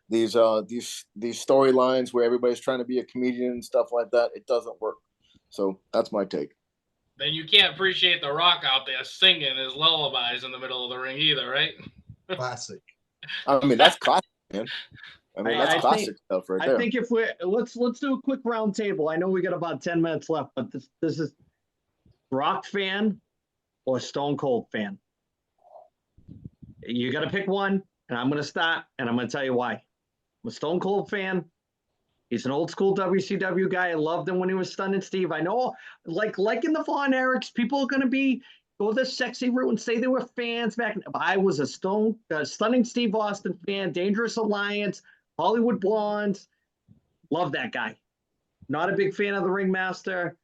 these storylines where everybody's trying to be a comedian and stuff like that, it doesn't work. So that's my take. Then you can't appreciate The Rock out there singing his lullabies in the middle of the ring either, right? Classic. I mean, that's classic, man. I mean, that's I classic think, stuff right there. I think if let's do a quick round table. I know we got about 10 minutes left, but this is Rock fan or Stone Cold fan. You got to pick one, and I'm going to start, and I'm going to tell you why. I'm a Stone Cold fan. He's an old school WCW guy. I loved him when he was Stunning Steve. I know, like in the Von Erichs, people are going to go the sexy route and say they were fans back. I was a Stunning Steve Austin fan, Dangerous Alliance, Hollywood Blondes. Love that guy. Not a big fan of the Ringmaster.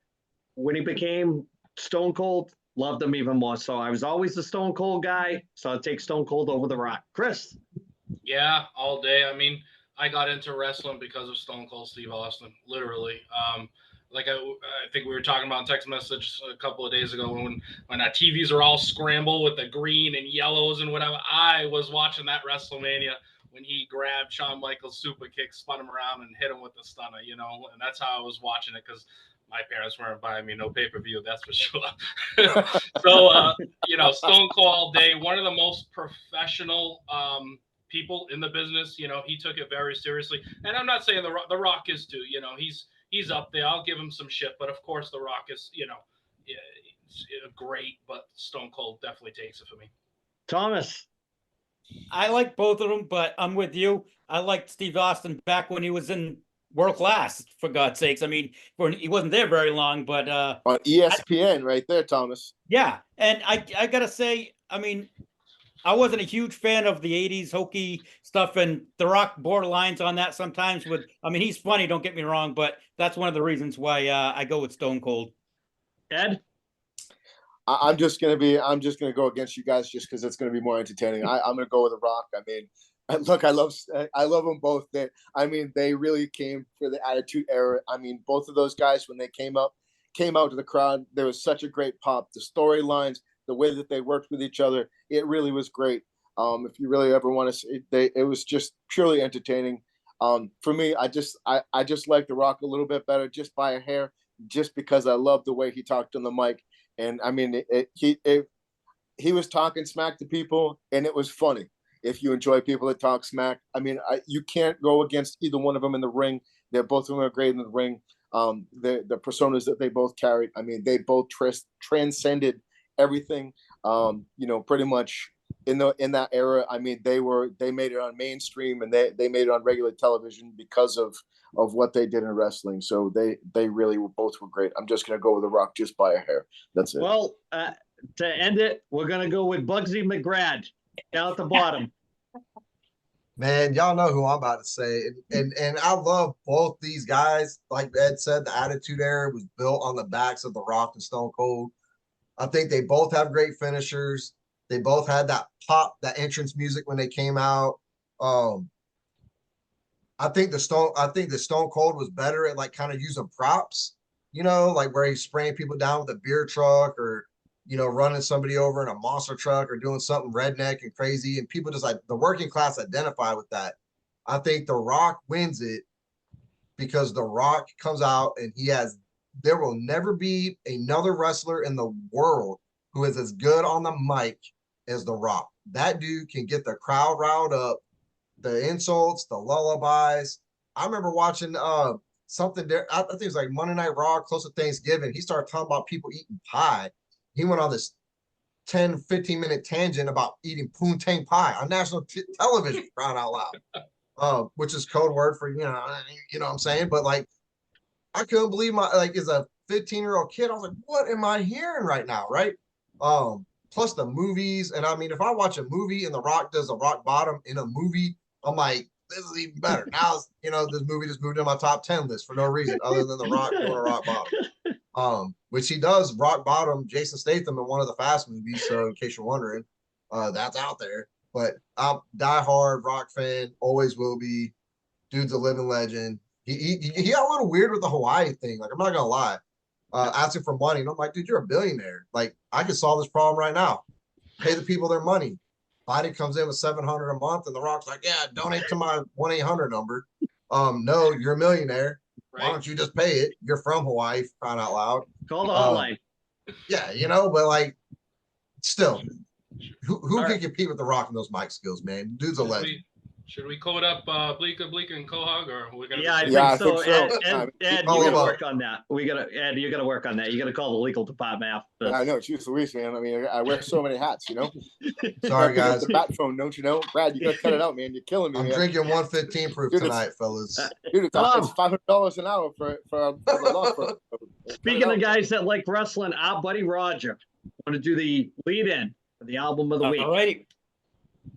When he became Stone Cold, loved him even more. So I was always the Stone Cold guy. So I'll take Stone Cold over The Rock. Chris. Yeah, all day. I mean, I got into wrestling because of Stone Cold Steve Austin, literally. Like I think we were talking about in text message a couple of days ago when our TVs are all scrambled with the green and yellows and whatever. I was watching that WrestleMania when he grabbed Shawn Michaels' super kick, spun him around, and hit him with the stunner, and that's how I was watching it because my parents weren't buying me no pay-per-view, that's for sure. So, Stone Cold all day, one of the most professional people in the business. He took it very seriously. And I'm not saying The Rock is too, he's up there. I'll give him some shit. But, of course, The Rock is, great. But Stone Cold definitely takes it for me. Thomas. I like both of them, but I'm with you. I liked Steve Austin back when he was in world class, for God's sakes. I mean, he wasn't there very long, but on ESPN right there, Thomas. Yeah, and I gotta say, I mean, I wasn't a huge fan of the 80s hokey stuff, and The Rock borderlines on that sometimes. He's funny, don't get me wrong, but that's one of the reasons why I go with Stone Cold. Ed? I'm just gonna go against you guys just because it's gonna be more entertaining. I'm gonna go with The Rock. I mean, look, I love them both. They really came for the Attitude Era. I mean, both of those guys when they came out to the crowd, there was such a great pop. The storylines, the way that they worked with each other, it really was great. If you really ever want to see it was just purely entertaining. For me, I just like The Rock a little bit better, just by a hair, just because I love the way he talked on the mic. And I mean, he was talking smack to people, and it was funny. If you enjoy people that talk smack, I mean, you can't go against either one of them in the ring. Both of them are great in the ring. the personas that they both carried. I mean, they both transcended everything. Pretty much in that era. I mean, they made it on mainstream, and they made it on regular television because of what they did in wrestling. So they really both were great. I'm just gonna go with The Rock just by a hair. That's it. Well, to end it, we're gonna go with Bugsy McGrath down at the bottom. Man, y'all know who I'm about to say. And I love both these guys. Like Ed said, the Attitude Era was built on the backs of The Rock and Stone Cold. I think they both have great finishers. They both had that pop, that entrance music when they came out. I think the Stone Cold was better at like kind of using props, like where he's spraying people down with a beer truck, or running somebody over in a monster truck, or doing something redneck and crazy. And people just like the working class identify with that. I think The Rock wins it because The Rock comes out and there will never be another wrestler in the world who is as good on the mic as The Rock. That dude can get the crowd riled up, the insults, the lullabies. I remember watching something there. I think it was like Monday Night Raw, close to Thanksgiving. He started talking about people eating pie. He went on this 10, 15-minute tangent about eating poontang pie on national television, crying out loud, which is code word for, you know what I'm saying? But like, I couldn't believe as a 15-year-old kid, I was like, what am I hearing right now? Right. Plus the movies. And I mean, if I watch a movie and The Rock does a rock bottom in a movie, I'm like, this is even better. Now, this movie just moved in my top 10 list for no reason other than The Rock doing a rock bottom. Which he does rock bottom Jason Statham in one of the Fast movies. So in case you're wondering, that's out there. But I'm diehard Rock fan, always will be. Dude's a living legend. He got a little weird with the Hawaii thing. Like, I'm not gonna lie. Asking for money, and I'm like, dude, you're a billionaire. Like, I could solve this problem right now. Pay the people their money. Biden comes in with $700 a month, and The Rock's like, yeah, donate to my 1-800 number. No, you're a millionaire. Right. Why don't you just pay it? You're from Hawaii, crying out loud. Call the hotline. Yeah, but like, still, who All can right. compete with The Rock in those mic skills, man? Dude's a legend. Should we code up Bleeka, and Quahog, or we're gonna? Yeah, I Yeah, think I so. think so. Ed, All you gotta about work on that. Ed, you gotta work on that. You gotta call the legal department after I this. know, jeez Louise, man. I mean, I wear so many hats, Sorry, Pick up guys. the bat phone, don't you know? Brad, you gotta cut it out, man. You're killing me, I'm man. drinking 115 proof Dude, it's- tonight, fellas. Dude, it's Tom. $500 an hour for the law firm. Cut it Speaking out. of guys that like wrestling, our buddy Roger want to do the lead-in for the album of the week. All righty.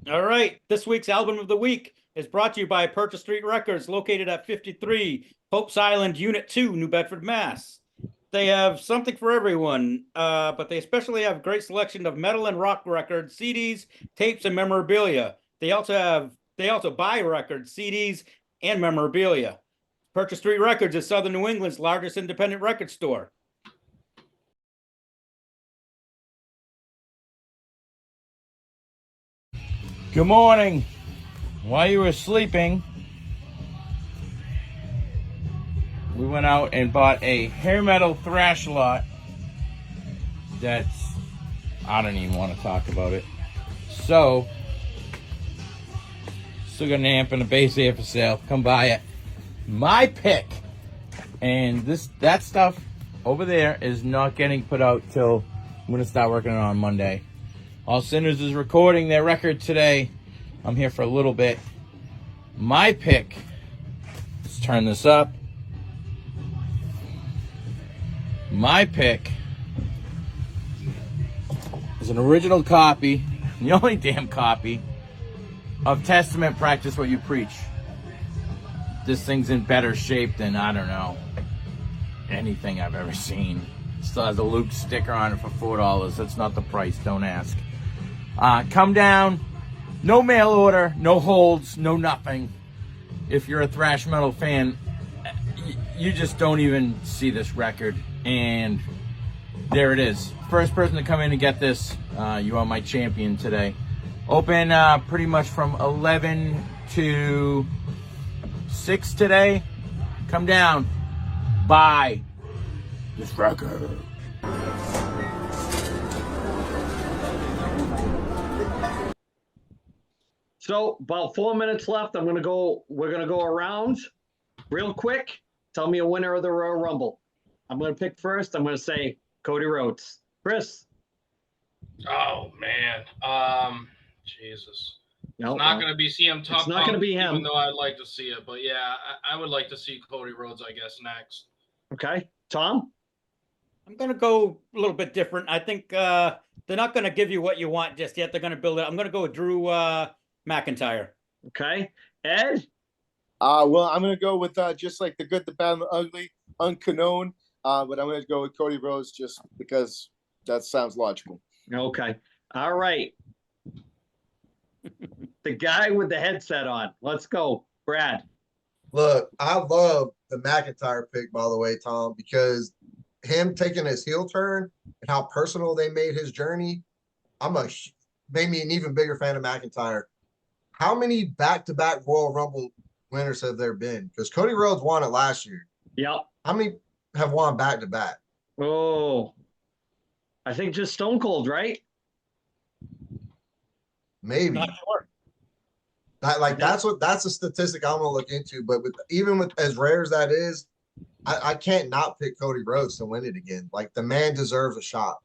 All right. This week's album of the week is brought to you by Purchase Street Records, located at 53 Pope's Island, Unit 2, New Bedford, Mass. They have something for everyone, but they especially have a great selection of metal and rock records, CDs, tapes, and memorabilia. They also buy records, CDs, and memorabilia. Purchase Street Records is Southern New England's largest independent record store. Good morning. While you were sleeping, we went out and bought a hair metal thrash lot that's, I don't even want to talk about it. So, still got an amp and a bass here for sale. Come buy it. My pick. And that stuff over there is not getting put out till I'm going to start working on Monday. All Sinners is recording their record today. I'm here for a little bit. My pick, let's turn this up. My pick is an original copy, the only damn copy, of Testament Practice What You Preach. This thing's in better shape than, I don't know, anything I've ever seen. Still has a Luke sticker on it for $4. That's not the price, don't ask. Come down, no mail order, no holds, no nothing. If you're a thrash metal fan, you just don't even see this record. And there it is. First person to come in and get this, you are my champion today. Open pretty much from 11 to 6 today. Come down, buy this record. So about 4 minutes left. We're gonna go around real quick. Tell me a winner of the Royal Rumble. I'm going to pick first. I'm going to say Cody Rhodes. Chris. Oh man. Jesus. No, It's not going to be CM Top. it's not going to be him. Even though I'd like to see it, but yeah, I would like to see Cody Rhodes, I guess, next. Okay, Tom. I'm going to go a little bit different. I think they're not going to give you what you want just yet. They're going to build it. I'm going to go with Drew McIntyre. Okay, Ed. Well, I'm going to go with just like the good, the bad, and the ugly, unknown. But I'm going to go with Cody Rhodes just because that sounds logical. Okay, all right. The guy with the headset on. Let's go, Brad. Look, I love the McIntyre pick, by the way, Tom, because him taking his heel turn and how personal they made his journey, made me an even bigger fan of McIntyre. How many back-to-back Royal Rumble winners have there been? Because Cody Rhodes won it last year. Yep. How many have won back-to-back? Oh, I think just Stone Cold, right? Maybe. Not sure. That's a statistic I'm gonna look into. But even with as rare as that is, I can't not pick Cody Rhodes to win it again. Like the man deserves a shot.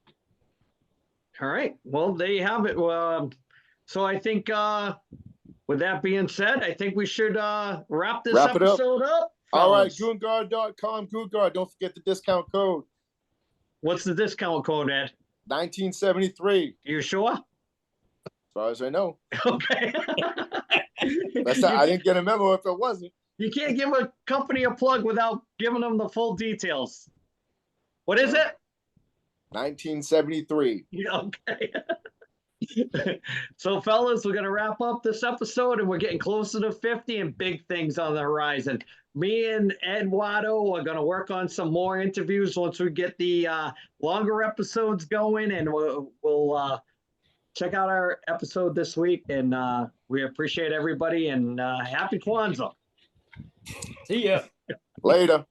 All right. Well, there you have it. So I think with that being said, I think we should wrap this Wrap it up. episode up. All right, fellas. Goonguard.com, Goonguard. Don't forget the discount code, What's the discount code, Ed? 1973. You sure? As far as I know. Okay. I didn't get a memo if it wasn't. You can't give a company a plug without giving them the full details. What is it? 1973. Okay. So, fellas, we're going to wrap up this episode, and we're getting closer to 50 and big things on the horizon. Me and Eduardo are going to work on some more interviews once we get the longer episodes going, and we'll check out our episode this week. And we appreciate everybody, and happy Kwanzaa. See ya. Later.